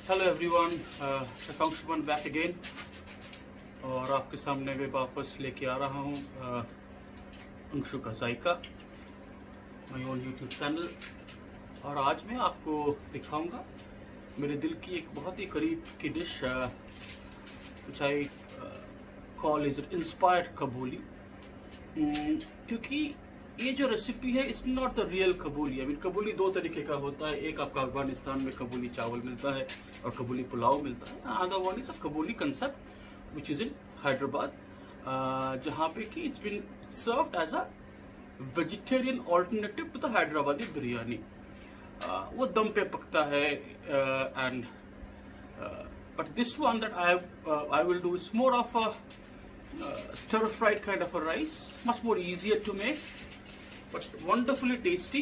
Hello everyone, Anshuman back again और आपके सामने मैं वापस लेके आ रहा हूँ अंशु का जायका, माय ओन यूट्यूब चैनल। और आज मैं आपको दिखाऊंगा मेरे दिल की एक बहुत ही करीब की dish which I call is inspired kabuli. क्योंकि ये जो रेसिपी है it's not the real kabuli. I mean kabuli दो तरीके का होता है, एक आपका अफगानिस्तान में कबूली चावल मिलता है और कबूली पुलाव मिलता है। Other one is a kabuli concept which is in Hyderabad, जहाँ पे कि it's been served as a vegetarian alternative to the Hyderabadi biryani. वो दम पे पकता है and but this one that I will do is more of a stir fried kind of a rice, much more easier to make but wonderfully tasty.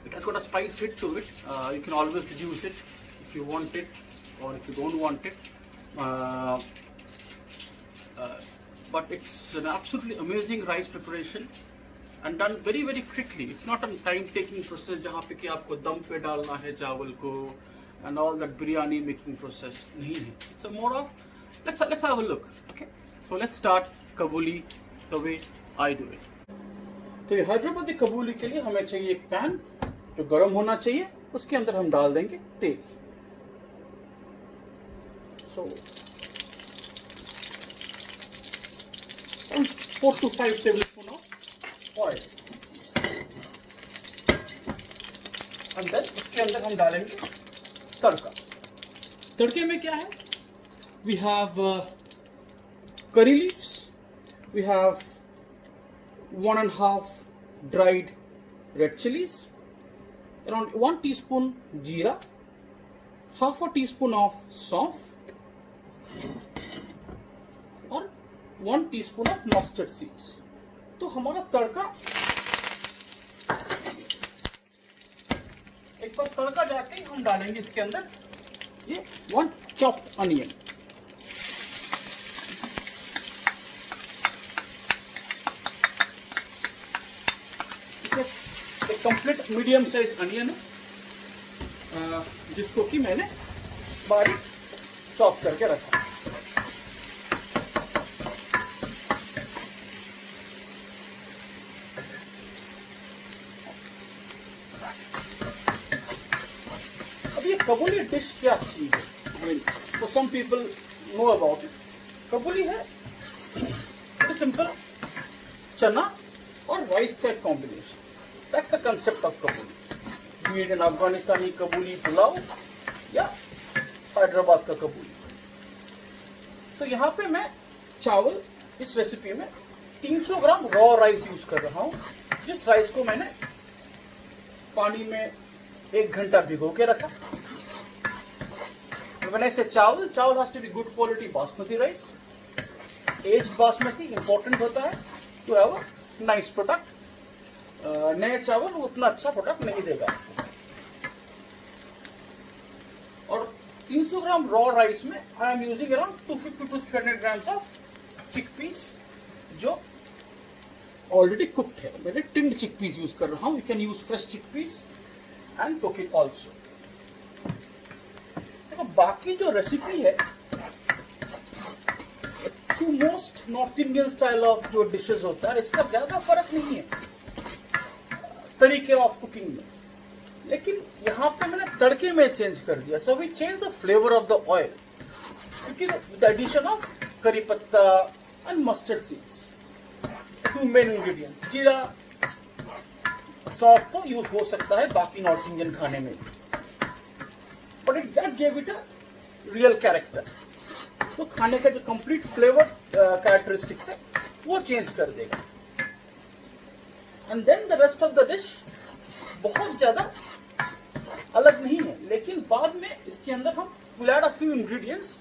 It has got a spice hit to it. You can always reduce it if you want it or if you don't want it, but it's an absolutely amazing rice preparation and done very very quickly. It's not a time taking process जहाँ पे कि आपको दम पे डालना है चावल को and all that biryani making process नहीं है. It's a more of let's have a look. Okay, so let's start kabuli the way I do it. तो ये हैदराबादी कबूली के लिए हमें चाहिए एक पैन जो गर्म होना चाहिए, उसके अंदर हम डाल देंगे तेल। सो 4 to 5 tablespoon of oil and then उसके अंदर हम डालेंगे तड़का। तड़के में क्या है? We have curry leaves, we have 1.5 dried red chilies, around 1 teaspoon jeera, half a teaspoon of saunf और 1 teaspoon of mustard seeds। तो हमारा तड़का एक बार तड़का जाके हम डालेंगे इसके अंदर ये 1 chopped onion। एक कंप्लीट मीडियम साइज अनियन है जिसको कि मैंने बारीक चॉप करके रखा। अब ये कबूली डिश क्या चीज है? I mean for some people know about it. Kabuli है सिंपल चना और राइस का एक combination. That's the concept of kabuli. Be it an Afghanistani kabuli pulao या हैदराबाद का कबूली। तो यहाँ पे मैं चावल इस रेसिपी में 300 ग्राम रॉ राइस यूज कर रहा हूँ, जिस राइस को मैंने पानी में 1 घंटा भिगो के रखा। When I say चावल has to be good quality basmati rice, aged basmati important होता है to have a nice product। नए चावल उतना अच्छा प्रोडक्ट नहीं देगा। और 300 ग्राम रॉ राइस में I am using around 250 to 300 grams of chickpeas जो ऑलरेडी कुक्ड है। मैंने टिन्ड चिकपीस यूज कर रहा हूं। You can use fresh chickpeas and cook it also. देखो बाकी जो रेसिपी है to most North Indian style of जो डिशेज होता है इसका ज्यादा फर्क नहीं है तरीके ऑफ कुकिंग में, लेकिन यहाँ पे मैंने तड़के में चेंज कर दिया। So we change the flavour of the oil क्योंकि द एडिशन ऑफ करी पत्ता and mustard seeds, 2 main ingredients. जीरा सौंफ तो यूज हो सकता है बाकी नॉर्थ इंडियन खाने में, but it that give it a real character. तो खाने का जो कंप्लीट फ्लेवर कैरेक्टरिस्टिक्स है वो चेंज कर देगा। And then the rest of the dish बहुत ज्यादा अलग नहीं है, लेकिन बाद में इसके अंदर हम will add a few ingredients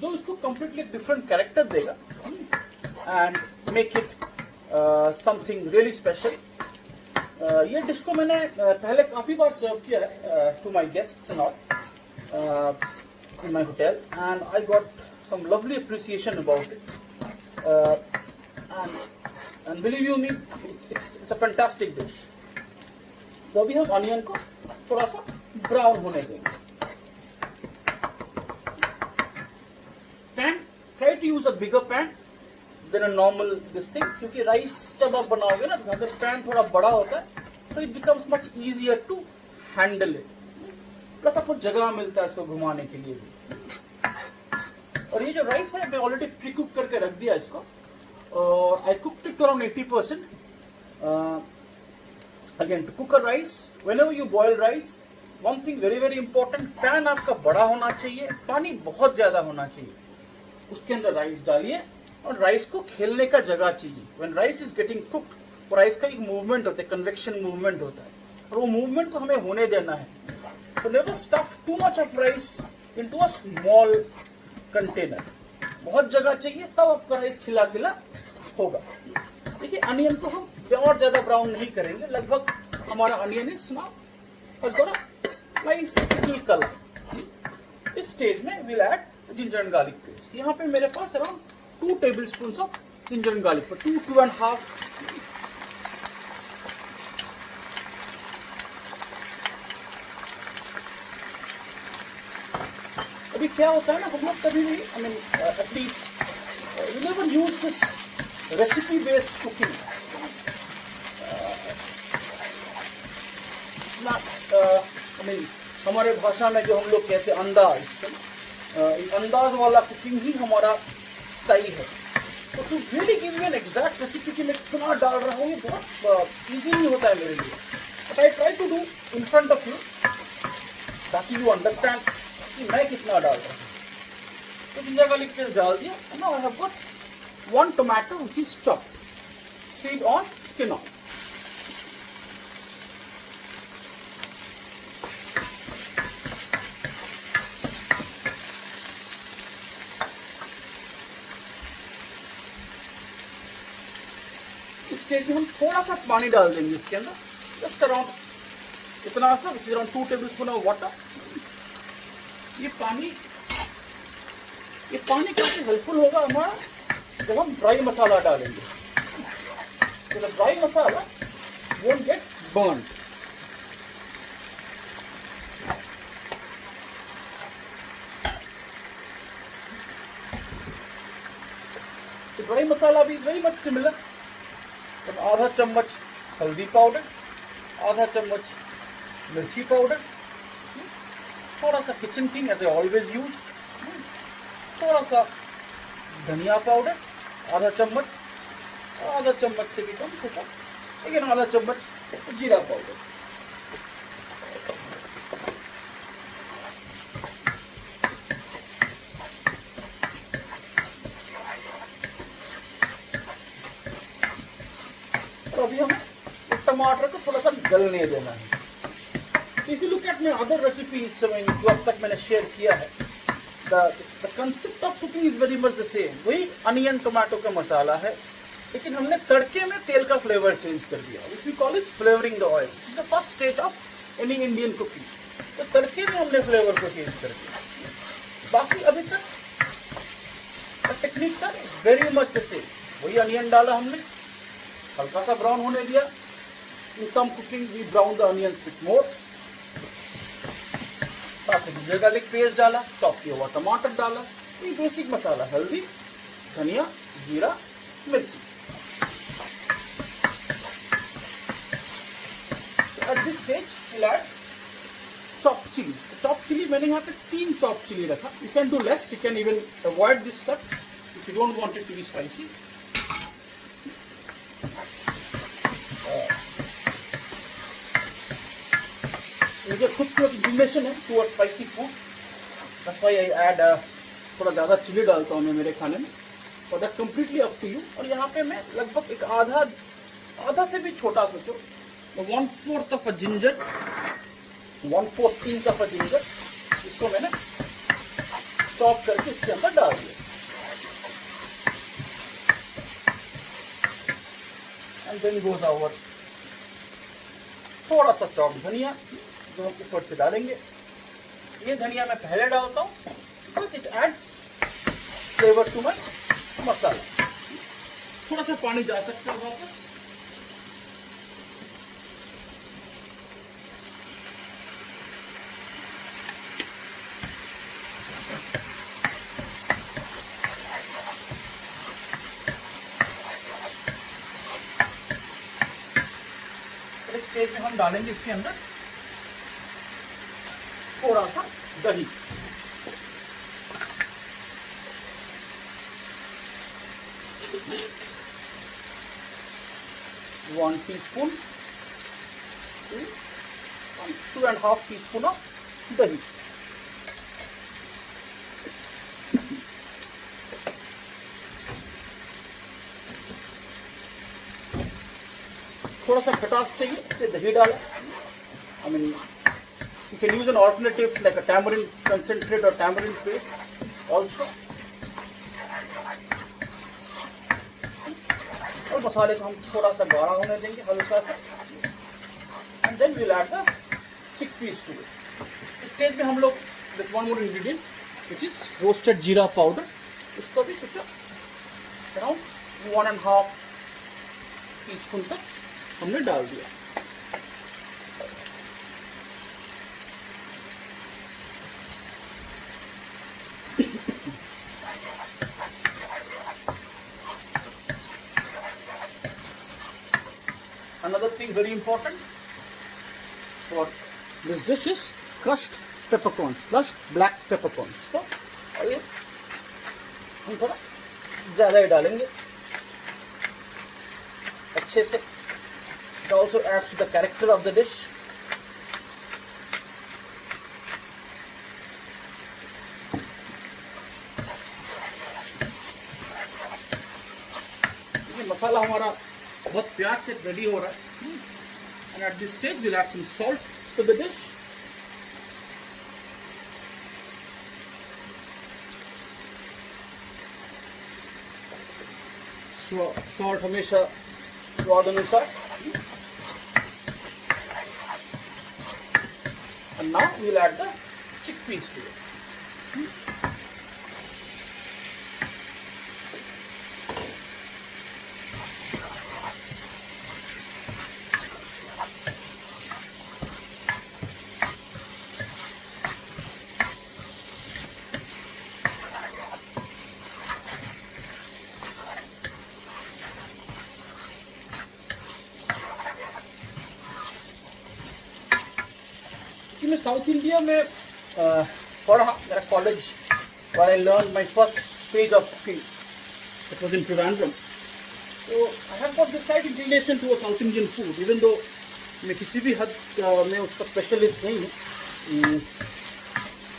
जो इसको कंप्लीटली डिफरेंट कैरेक्टर देगा and make it something really special. ये डिश को मैंने पहले काफी बार सर्व किया है to my guests and all in my hotel and I got some lovely appreciation about it and believe you me, it's a fantastic dish। तो अभी हम ऑनियन को थोड़ा सा ब्राउन होने देंगे। To use a bigger pan than a normal this thing, क्योंकि rice जब आप बनाओगे ना, अगर पैन थोड़ा बड़ा होता है तो it becomes much easier to handle it, plus आपको जगह मिलता है इसको घुमाने के लिए भी। और ये जो राइस है मैं ऑलरेडी प्री कुक करके रख दिया इसको, और I cooked it around 80%। Again to cook a rice, whenever you boil rice, one thing very very important, pan आपका बड़ा होना चाहिए, पानी बहुत ज्यादा होना चाहिए, उसके अंदर राइस डालिए और राइस को खेलने का जगह चाहिए। When rice is getting cooked, rice का एक मूवमेंट होता है, कन्वेक्शन मूवमेंट होता है, और वो मूवमेंट को हमें होने देना है। तो never stuff too much of rice into a small container, बहुत जगह चाहिए, तब आपका राइस खिला खिला होगा। देखिए अनियन को हम और ज्यादा ब्राउन नहीं करेंगे, लगभग हमारा अनियन इज नाउ थोड़ा नाइस कलर। इस स्टेज में will add ginger and garlic paste. यहाँ पे मेरे पास around 2 tablespoons of ginger and garlic, 2.5। अभी क्या होता है ना, हम लोग कभी भी I mean at least we never use this recipe based cooking. I mean हमारे भाषा में जो हम लोग कहते हैं अंदाज, अंदाज वाला कुकिंग ही हमारा स्टाइल है। तो to really give you an exact recipe कि मैं कितना डाल रहा हूँ, ये बहुत इजी नहीं होता है मेरे लिए, but I try to do in front of you ताकि यू अंडरस्टैंड कि मैं कितना डाल रहा हूँ। तो जिंजर गार्लिक पेस्ट डाल दिया। Now I have got 1 tomato which is chopped, seed on, skin on। इस स्टेज में हम थोड़ा सा पानी डाल देंगे इसके अंदर, जस्ट अराउंड इतना सा, which is around 2 tablespoons of water. ये पानी काफी हेल्पफुल होगा हमारा जब हम ड्राई मसाला डालेंगे, तो the dry masala won't get burn. तो ड्राई मसाला भी वेरी मच सिमिलर। तो आधा चम्मच हल्दी पाउडर, आधा चम्मच मिर्ची पाउडर, थोड़ा सा Kitchen King as I always use, थोड़ा सा धनिया पाउडर आधा चम्मच, आधा चम्मच से भी कम छोटा, लेकिन आधा चम्मच जीरा पाउडर। तो अभी हमें टमाटर को थोड़ा सा गलने देना है। If you look at my other recipes जो अब तक मैंने शेयर किया है, the concept of cooking is very much the same। वही अनियन टोमेटो का मसाला है, लेकिन हमने तड़के में तेल का फ्लेवर चेंज कर दिया, which we call is flavoring the oil। This is the first stage of any Indian cooking। तो तड़के में हमने फ्लेवर को चेंज कर दिया। बाकी अभी तक the techniques are very much the same। वही अनियन डाला हमने, हल्का सा ब्राउन होने दिया। In some cooking we brown the onions bit more। Ginger garlic paste डाला, चॉप किया हुआ टमाटर डाला, ये बेसिक मसाला, हल्दी, धनिया, जीरा, मिर्ची। At this stage will add chop chilli. Chop chilli मैंने यहाँ पे 3 चॉप चिली रखा। You can do less, you can even avoid this stuff if you don't want it to be spicy. मुझे खुद की इंक्लिनेशन है toward spicy food, that's why I add थोड़ा ज़्यादा चिली डालता हूँ मैं मेरे खाने में, और that's completely up to you. और यहाँ पे मैं लगभग एक आधा से भी छोटा सोचो, 1/4 of a ginger, 1/4 inch of a ginger, इसको मैंने चॉप करके इसके अंदर डाल दिया। एंड देन गोज आवर थोड़ा सा चॉप धनिया, जो हम ऊपर से डालेंगे। ये धनिया मैं पहले डालता हूँ because it adds flavour to my masala. थोड़ा सा पानी जा सकता है वापस। स्टेज में हम डालेंगे इसके अंदर थोड़ा सा दही। वन टीस्पून, 2.5 टीस्पून ऑफ दही। थोड़ा सा खटास चाहिए इसलिए दही डालें। I mean, you can use an alternative like a tamarind concentrate or tamarind paste also. और मसाले को हम थोड़ा सा गाढ़ा होने देंगे हल्का सा, and then we'll add the chickpeas to it. इस स्टेज में हम लोग with one more ingredient which is roasted जीरा पाउडर, इसको भी कुछ around 1.5 टीस्पून तक हमने डाल दिया। Another thing very important for this dish is crushed peppercorns, crushed black peppercorns. तो ये हम थोड़ा ज़्यादा ही डालेंगे अच्छे से। It also adds to the character of the dish. ये मसाला हमारा बहुत प्यार से रेडी हो रहा है। And at this stage we'll add some salt to the dish. So salt हमेशा स्वाद अनुसार। And now we'll add the chickpeas to it. मैं साउथ इंडिया में पढ़ा, मेरा college where I learned my first stage of cooking. It was in Trivandrum. So I have got this slight inclination to a South Indian food, even though मैं किसी भी हद में उसका स्पेशलिस्ट नहीं हूँ।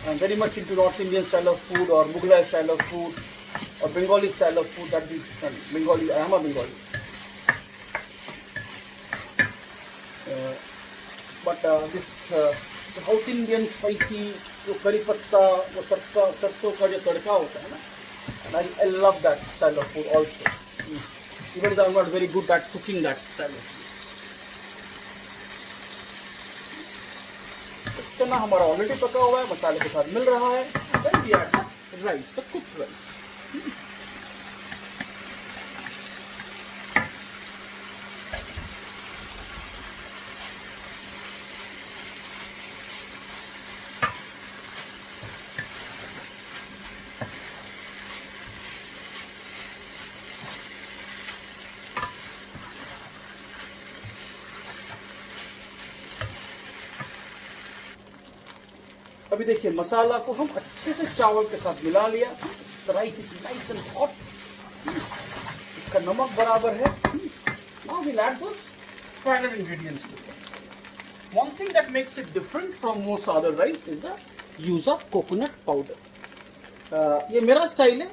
I'm very much into North Indian style of food or Mughlai style of food or Bengali style of food. That be Bengali. I am a Bengali. But this south Indian spicy जो करी पत्ता, वो सरसों का जो तड़का होता है ना, I love that style of food also, even though I'm not very good at cooking that style of food. चना हमारा ऑलरेडी पका हुआ है, मसाले के साथ मिल रहा है। Then we add the rice, the cooked rice. अभी देखिए मसाला को हम अच्छे से चावल के साथ मिला लिया। The rice is nice and hot. इसका नमक बराबर है। Now we'll add those final ingredients to it. One thing that makes it different from most other rice is the use of coconut powder. ये मेरा स्टाइल है,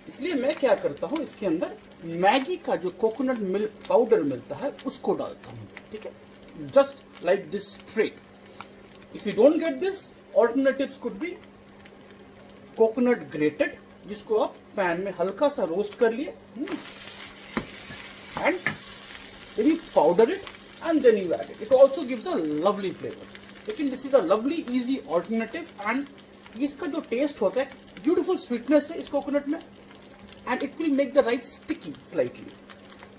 इसलिए मैं क्या करता हूँ, इसके अंदर मैगी का जो कोकोनट मिल्क पाउडर मिलता है उसको डालता हूँ। ठीक है, just like this straight. If you don't get this, alternatives could be coconut grated, जिसको आप पैन में हल्का सा रोस्ट कर लिए, and then you powder it and then you add it. It also gives a lovely flavor. लेकिन this is a lovely easy alternative and इसका जो taste होता है, beautiful sweetness है इस coconut में, and it will make the rice sticky slightly.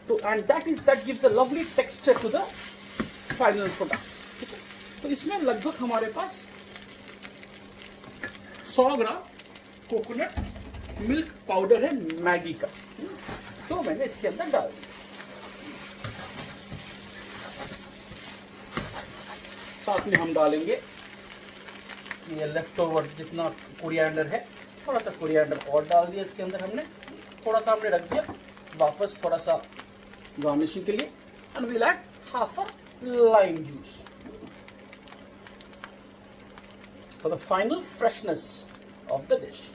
So and that gives a lovely texture to the final product. तो इसमें लगभग हमारे पास 100 ग्राम कोकोनट मिल्क पाउडर है मैगी का, तो मैंने इसके अंदर डाल दिया। साथ में हम डालेंगे ये लेफ्ट ओवर जितना कोरिएंडर है, थोड़ा सा कोरिएंडर और डाल दिया इसके अंदर हमने, थोड़ा सा हमने रख दिया वापस थोड़ा सा गार्निशिंग के लिए। And we'll add half a lime juice for the final freshness of the dish.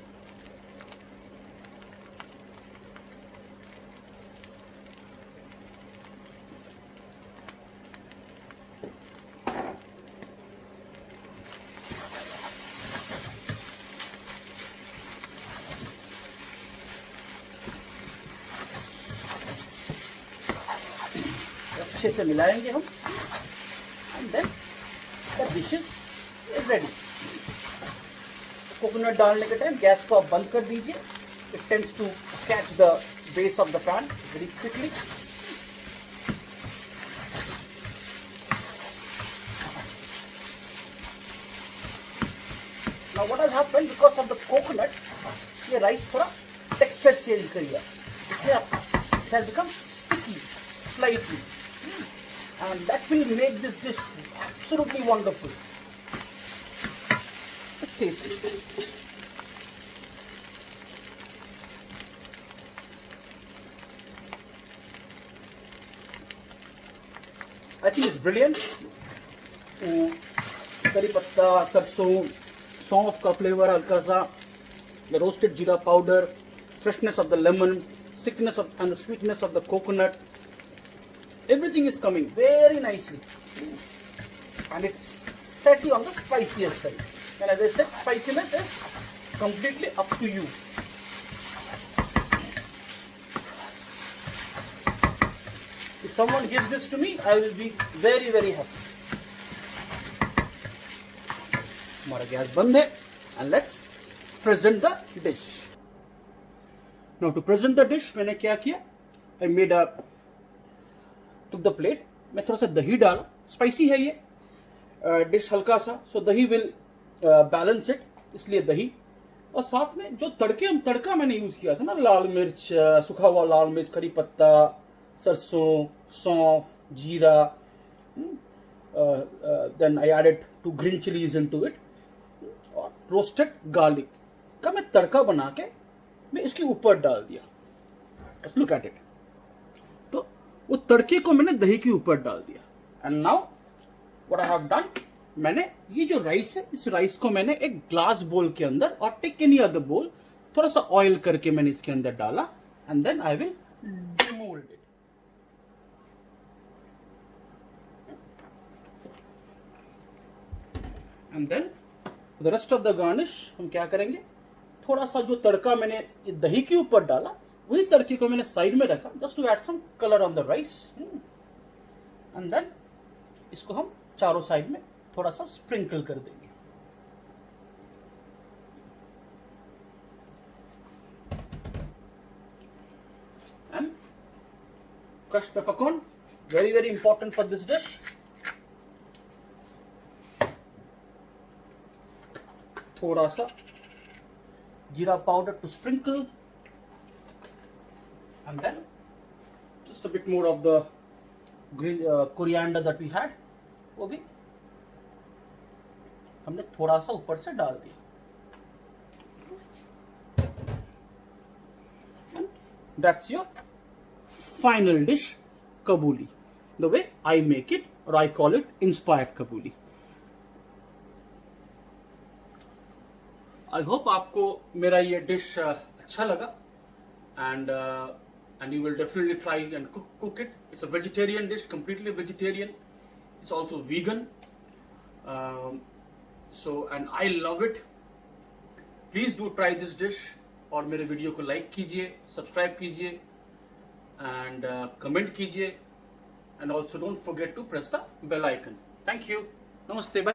अच्छे से मिलाएंगे हम and then the dish is ready. Coconut डालने के टाइम गैस को आप बंद कर दीजिए, it tends to catch the base of the pan very quickly. Now what has happened because of the coconut, ये राइस थोड़ा टेक्सचर चेंज कर लिया, इसलिए it has become sticky slightly, and that will make this dish absolutely wonderful. Let's taste it. I think it's brilliant. करी पत्ता, सरसों, सौंफ का फ्लेवर हल्का सा, the roasted jeera powder, freshness of the lemon, thickness of and the sweetness of the coconut. Everything is coming very nicely, and it's slightly on the spicier side. And as I said, spiciness is completely up to you. If someone gives this to me, I will be very very happy. हमारा gas बंद है, and let's present the dish. Now to present the dish, मैंने क्या किया? I made a took the plate में थोड़ा सा दही डाला, स्पाइसी है ये डिश हल्का सा, सो दही विल बैलेंस इट, इसलिए दही। और साथ में जो तड़का मैंने यूज किया था ना, लाल मिर्च, सूखा हुआ लाल मिर्च, करी पत्ता, सरसों, सौंफ, जीरा, then I added 2 green chillies into it, और रोस्टेड गार्लिक का मैं तड़का बना के मैं इसके ऊपर डाल दिया। Look at it. वो तड़के को मैंने दही के ऊपर डाल दिया। And now what I have done, मैंने ये जो राइस है, इस राइस को मैंने एक ग्लास बोल के अंदर, और टेक एनी अदर बोल, थोड़ा सा ऑयल करके मैंने इसके अंदर डाला, and then I will demould it. And then the rest of the garnish हम क्या करेंगे, थोड़ा सा जो तड़का मैंने दही के ऊपर डाला, वही तड़के को मैंने साइड में रखा, just to add some colour on the rice. And then इसको हम चारों साइड में थोड़ा सा स्प्रिंकल कर देंगे। And crushed peppercorn, very very important for this dish. थोड़ा सा जीरा powder to sprinkle, and then just a bit more of the green coriander that we had, वो भी हमने थोड़ा सा ऊपर से डाल दिया। And that's your final dish, kabuli, the way I make it, or I call it inspired kabuli. I hope आपको मेरा ये डिश अच्छा लगा, and you will definitely try and cook it. It's a vegetarian dish, completely vegetarian. It's also vegan, so and I love it. Please do try this dish, और मेरे video को like कीजिए, subscribe कीजिए, and comment कीजिए, and also don't forget to press the bell icon. Thank you. Namaste. Bye.